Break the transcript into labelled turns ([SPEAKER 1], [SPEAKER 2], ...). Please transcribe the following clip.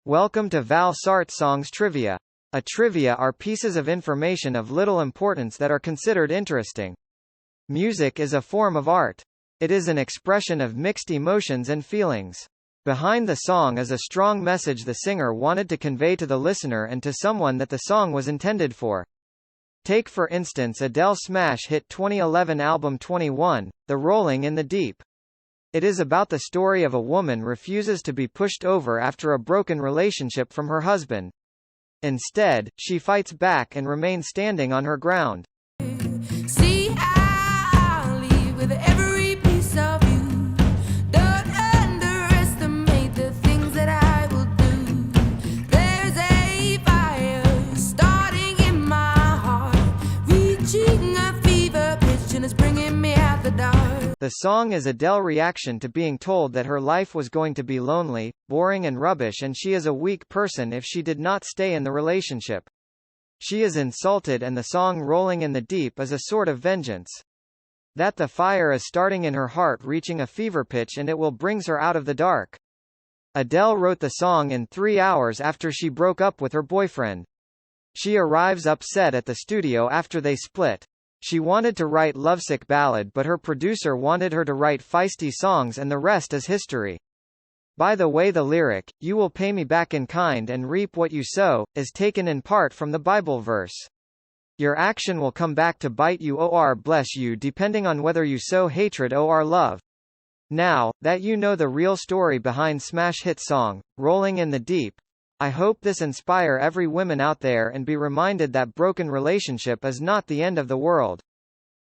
[SPEAKER 1] Welcome to Val Sart Songs Trivia. A trivia are pieces of information of little importance that are considered interesting. Music is a form of art. It is an expression of mixed emotions and feelings. Behind the song is a strong message the singer wanted to convey to the listener and to someone that the song was intended for. Take for instance Adele's smash hit 2011 album 21, The Rolling in the Deep. It is about the story of a woman refuses to be pushed over after a broken relationship from her husband. Instead, she fights back and remains standing on her ground.
[SPEAKER 2] See, I'll leave with every piece of you. Don't underestimate the things that I will do. There's a fire starting in my heart, reaching a fever pitch and it's bringing me out the dark.
[SPEAKER 1] The song is Adele's reaction to being told that her life was going to be lonely, boring and rubbish and she is a weak person if she did not stay in the relationship. She is insulted and the song Rolling in the Deep is a sort of vengeance. That the fire is starting in her heart reaching a fever pitch and it will brings her out of the dark. Adele wrote the song in 3 hours after she broke up with her boyfriend. She arrives upset at the studio after they split. She wanted to write lovesick ballad but her producer wanted her to write feisty songs and the rest is history. By the way, the lyric, "You will pay me back in kind and reap what you sow," is taken in part from the Bible verse. Your action will come back to bite you or bless you depending on whether you sow hatred or love. Now, that you know the real story behind smash hit song, Rolling in the Deep, I hope this inspire every woman out there and be reminded that broken relationship is not the end of the world.